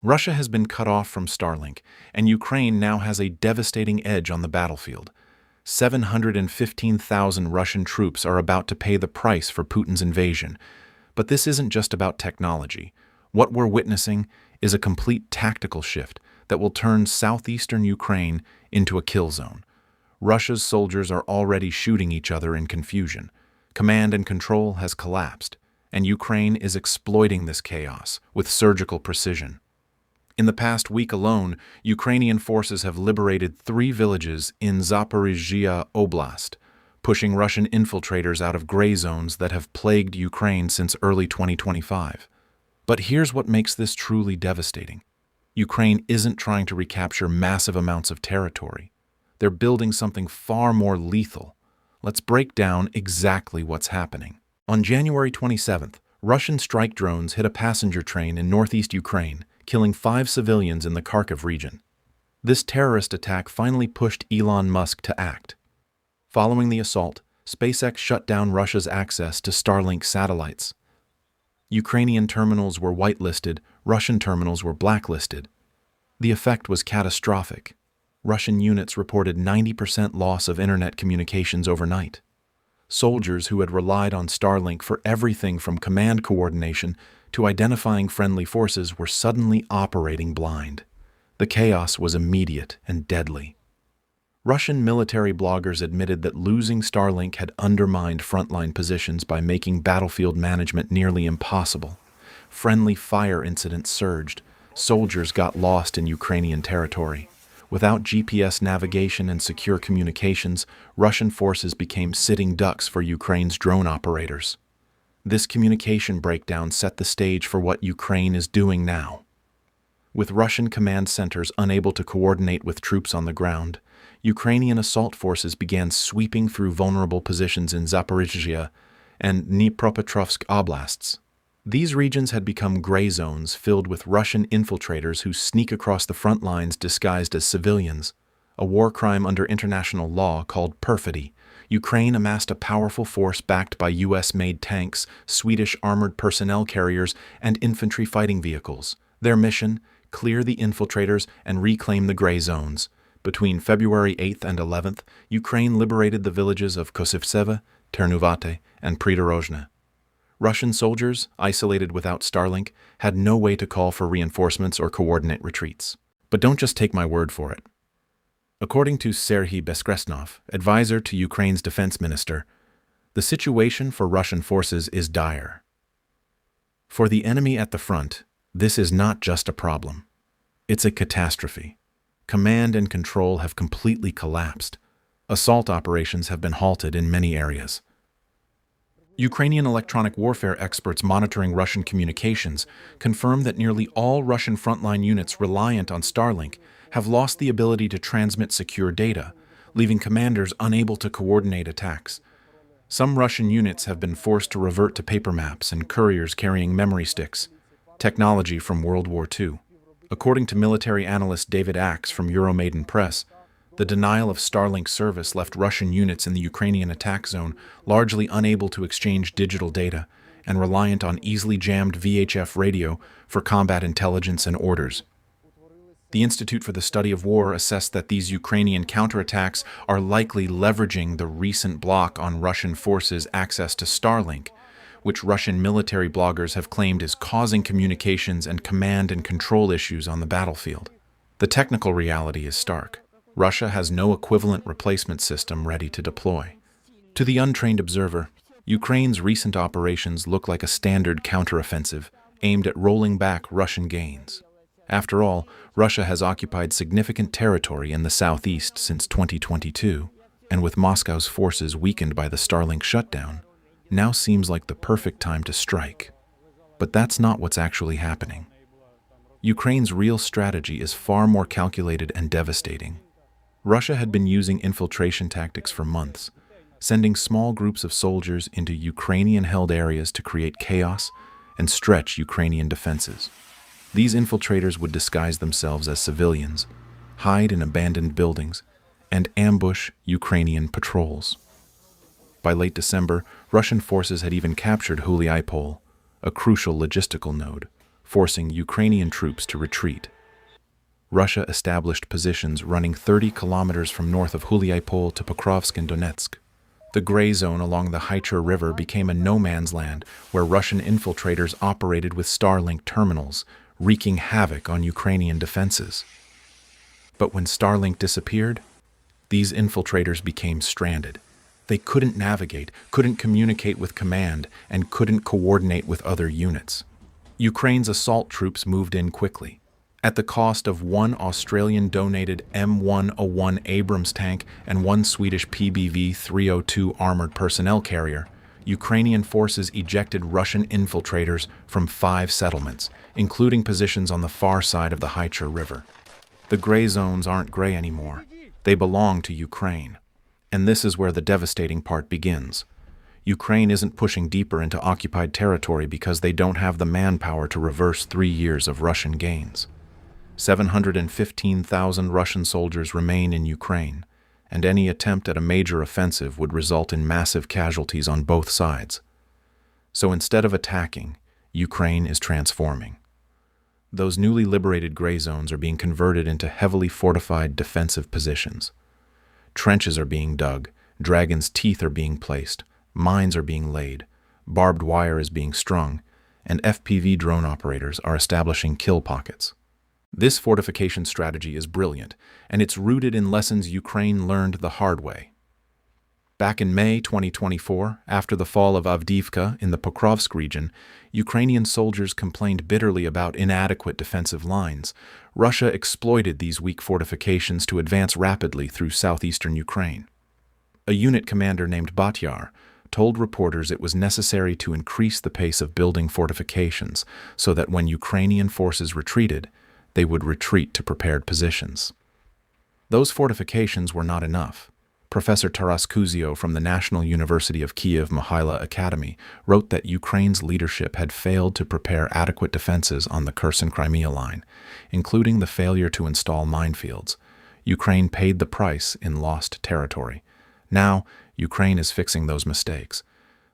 Russia has been cut off from Starlink, and Ukraine now has a devastating edge on the battlefield. 715,000 Russian troops are about to pay the price for Putin's invasion. But this isn't just about technology. What we're witnessing is a complete tactical shift that will turn southeastern Ukraine into a kill zone. Russia's soldiers are already shooting each other in confusion. Command and control has collapsed, and Ukraine is exploiting this chaos with surgical precision. In the past week alone, Ukrainian forces have liberated 3 villages in Zaporizhzhia Oblast, pushing Russian infiltrators out of gray zones that have plagued Ukraine since early 2025. But here's what makes this truly devastating. Ukraine isn't trying to recapture massive amounts of territory. They're building something far more lethal. Let's break down exactly what's happening. On January 27th, Russian strike drones hit a passenger train in northeast Ukraine, killing 5 civilians in the Kharkiv region. This terrorist attack finally pushed Elon Musk to act. Following the assault, SpaceX shut down Russia's access to Starlink satellites. Ukrainian terminals were whitelisted, Russian terminals were blacklisted. The effect was catastrophic. Russian units reported 90% loss of internet communications overnight. Soldiers who had relied on Starlink for everything from command coordination to identifying friendly forces were suddenly operating blind. The chaos was immediate and deadly. Russian military bloggers admitted that losing Starlink had undermined frontline positions by making battlefield management nearly impossible. Friendly fire incidents surged. Soldiers got lost in Ukrainian territory. Without GPS navigation and secure communications, Russian forces became sitting ducks for Ukraine's drone operators. This communication breakdown set the stage for what Ukraine is doing now. With Russian command centers unable to coordinate with troops on the ground, Ukrainian assault forces began sweeping through vulnerable positions in Zaporizhzhia and Dnipropetrovsk oblasts. These regions had become gray zones filled with Russian infiltrators who sneak across the front lines disguised as civilians, a war crime under international law called perfidy. Ukraine amassed a powerful force backed by US-made tanks, Swedish armored personnel carriers, and infantry fighting vehicles. Their mission: clear the infiltrators and reclaim the gray zones. Between February 8th and 11th, Ukraine liberated the villages of Kosivtseve, Ternuvate, and Pridorozhne. Russian soldiers, isolated without Starlink, had no way to call for reinforcements or coordinate retreats. But don't just take my word for it. According to Serhiy Beskresnov, advisor to Ukraine's defense minister, the situation for Russian forces is dire. For the enemy at the front, this is not just a problem. It's a catastrophe. Command and control have completely collapsed. Assault operations have been halted in many areas. Ukrainian electronic warfare experts monitoring Russian communications confirm that nearly all Russian frontline units reliant on Starlink have lost the ability to transmit secure data, leaving commanders unable to coordinate attacks. Some Russian units have been forced to revert to paper maps and couriers carrying memory sticks, technology from World War II. According to military analyst David Axe from Euromaidan Press, the denial of Starlink service left Russian units in the Ukrainian attack zone largely unable to exchange digital data and reliant on easily jammed VHF radio for combat intelligence and orders. The Institute for the Study of War assessed that these Ukrainian counterattacks are likely leveraging the recent block on Russian forces' access to Starlink, which Russian military bloggers have claimed is causing communications and command and control issues on the battlefield. The technical reality is stark. Russia has no equivalent replacement system ready to deploy. To the untrained observer, Ukraine's recent operations look like a standard counteroffensive aimed at rolling back Russian gains. After all, Russia has occupied significant territory in the southeast since 2022, and with Moscow's forces weakened by the Starlink shutdown, now seems like the perfect time to strike. But that's not what's actually happening. Ukraine's real strategy is far more calculated and devastating. Russia had been using infiltration tactics for months, sending small groups of soldiers into Ukrainian-held areas to create chaos and stretch Ukrainian defenses. These infiltrators would disguise themselves as civilians, hide in abandoned buildings, and ambush Ukrainian patrols. By late December, Russian forces had even captured Huliaipol, a crucial logistical node, forcing Ukrainian troops to retreat. Russia established positions running 30 kilometers from north of Huliaipol to Pokrovsk and Donetsk. The gray zone along the Haicher River became a no-man's land where Russian infiltrators operated with Starlink terminals, wreaking havoc on Ukrainian defenses. But when Starlink disappeared, these infiltrators became stranded. They couldn't navigate, couldn't communicate with command, and couldn't coordinate with other units. Ukraine's assault troops moved in quickly. At the cost of one Australian-donated M101 Abrams tank and one Swedish PBV-302 armored personnel carrier, Ukrainian forces ejected Russian infiltrators from 5 settlements, including positions on the far side of the Haicher River. The gray zones aren't gray anymore. They belong to Ukraine. And this is where the devastating part begins. Ukraine isn't pushing deeper into occupied territory because they don't have the manpower to reverse 3 years of Russian gains. 715,000 Russian soldiers remain in Ukraine, and any attempt at a major offensive would result in massive casualties on both sides. So instead of attacking, Ukraine is transforming. Those newly liberated gray zones are being converted into heavily fortified defensive positions. Trenches are being dug, dragons' teeth are being placed, mines are being laid, barbed wire is being strung, and FPV drone operators are establishing kill pockets. This fortification strategy is brilliant, and it's rooted in lessons Ukraine learned the hard way. Back in May 2024, after the fall of Avdiivka in the Pokrovsk region, Ukrainian soldiers complained bitterly about inadequate defensive lines. Russia exploited these weak fortifications to advance rapidly through southeastern Ukraine. A unit commander named Batyar told reporters it was necessary to increase the pace of building fortifications so that when Ukrainian forces retreated, they would retreat to prepared positions. Those fortifications were not enough. Professor Taras Kuzio from the National University of Kiev Mohyla Academy wrote that Ukraine's leadership had failed to prepare adequate defenses on the Kherson-Crimea line, including the failure to install minefields. Ukraine paid the price in lost territory. Now, Ukraine is fixing those mistakes.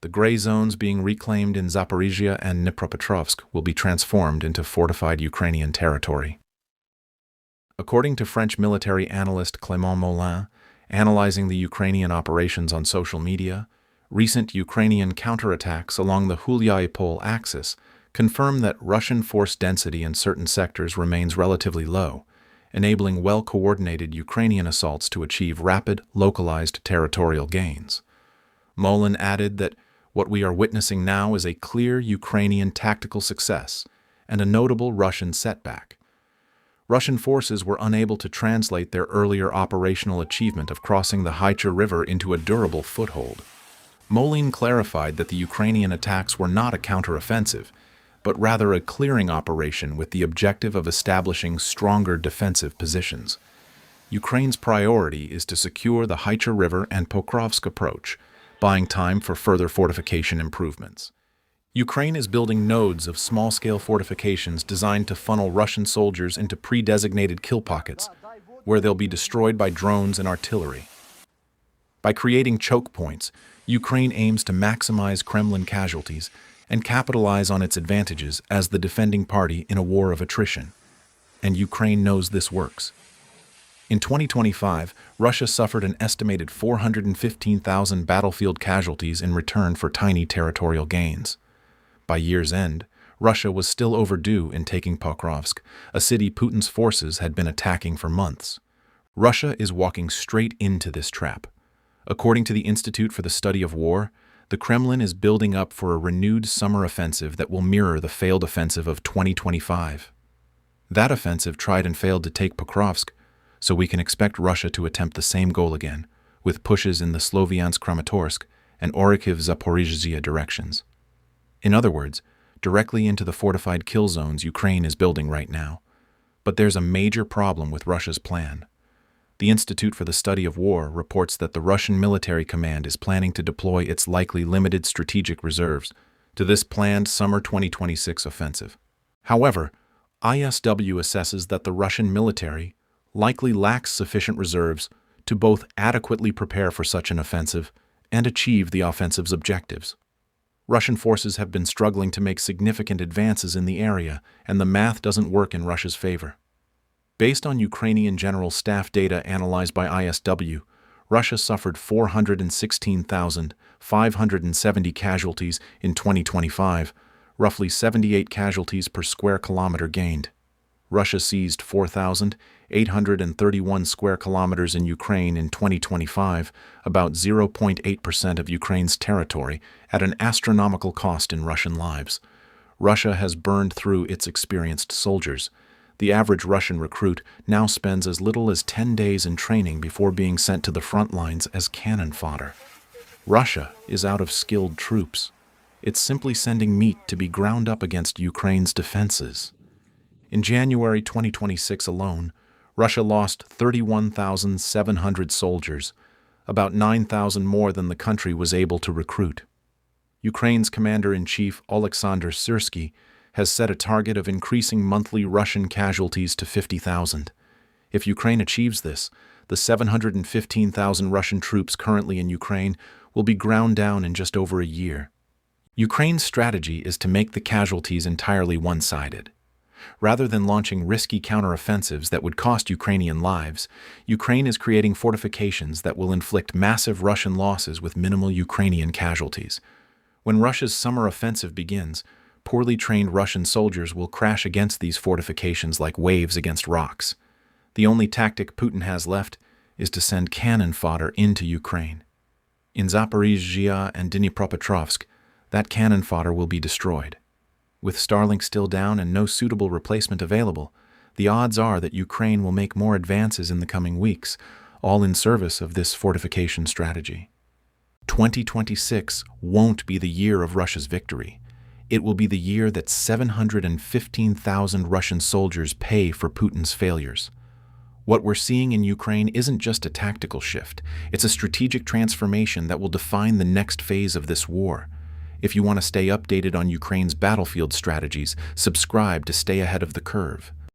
The gray zones being reclaimed in Zaporizhzhia and Dnipropetrovsk will be transformed into fortified Ukrainian territory. According to French military analyst Clément Mollin, analyzing the Ukrainian operations on social media, recent Ukrainian counterattacks along the Huliaipol axis confirm that Russian force density in certain sectors remains relatively low, enabling well-coordinated Ukrainian assaults to achieve rapid, localized territorial gains. Mollin added that what we are witnessing now is a clear Ukrainian tactical success and a notable Russian setback. Russian forces were unable to translate their earlier operational achievement of crossing the Haicher River into a durable foothold. Mollin clarified that the Ukrainian attacks were not a counteroffensive, but rather a clearing operation with the objective of establishing stronger defensive positions. Ukraine's priority is to secure the Haicher River and Pokrovsk approach, buying time for further fortification improvements. Ukraine is building nodes of small-scale fortifications designed to funnel Russian soldiers into pre-designated kill pockets, where they'll be destroyed by drones and artillery. By creating choke points, Ukraine aims to maximize Kremlin casualties and capitalize on its advantages as the defending party in a war of attrition. And Ukraine knows this works. In 2025, Russia suffered an estimated 415,000 battlefield casualties in return for tiny territorial gains. By year's end, Russia was still overdue in taking Pokrovsk, a city Putin's forces had been attacking for months. Russia is walking straight into this trap. According to the Institute for the Study of War, the Kremlin is building up for a renewed summer offensive that will mirror the failed offensive of 2025. That offensive tried and failed to take Pokrovsk, so we can expect Russia to attempt the same goal again, with pushes in the Sloviansk-Kramatorsk and Orikhiv-Zaporizhzhia directions. In other words, directly into the fortified kill zones Ukraine is building right now. But there's a major problem with Russia's plan. The Institute for the Study of War reports that the Russian military command is planning to deploy its likely limited strategic reserves to this planned summer 2026 offensive. However, ISW assesses that the Russian military likely lacks sufficient reserves to both adequately prepare for such an offensive and achieve the offensive's objectives. Russian forces have been struggling to make significant advances in the area, and the math doesn't work in Russia's favor. Based on Ukrainian General Staff data analyzed by ISW, Russia suffered 416,570 casualties in 2025, roughly 78 casualties per square kilometer gained. Russia seized 4,831 square kilometers in Ukraine in 2025, about 0.8% of Ukraine's territory, at an astronomical cost in Russian lives. Russia has burned through its experienced soldiers. The average Russian recruit now spends as little as 10 days in training before being sent to the front lines as cannon fodder. Russia is out of skilled troops. It's simply sending meat to be ground up against Ukraine's defenses. In January 2026 alone, Russia lost 31,700 soldiers, about 9,000 more than the country was able to recruit. Ukraine's commander-in-chief Oleksandr Syrsky has set a target of increasing monthly Russian casualties to 50,000. If Ukraine achieves this, the 715,000 Russian troops currently in Ukraine will be ground down in just over a year. Ukraine's strategy is to make the casualties entirely one-sided. Rather than launching risky counteroffensives that would cost Ukrainian lives, Ukraine is creating fortifications that will inflict massive Russian losses with minimal Ukrainian casualties. When Russia's summer offensive begins, poorly trained Russian soldiers will crash against these fortifications like waves against rocks. The only tactic Putin has left is to send cannon fodder into Ukraine. In Zaporizhzhia and Dnipropetrovsk, that cannon fodder will be destroyed. With Starlink still down and no suitable replacement available, the odds are that Ukraine will make more advances in the coming weeks, all in service of this fortification strategy. 2026 won't be the year of Russia's victory. It will be the year that 715,000 Russian soldiers pay for Putin's failures. What we're seeing in Ukraine isn't just a tactical shift, it's a strategic transformation that will define the next phase of this war. If you want to stay updated on Ukraine's battlefield strategies, subscribe to stay ahead of the curve.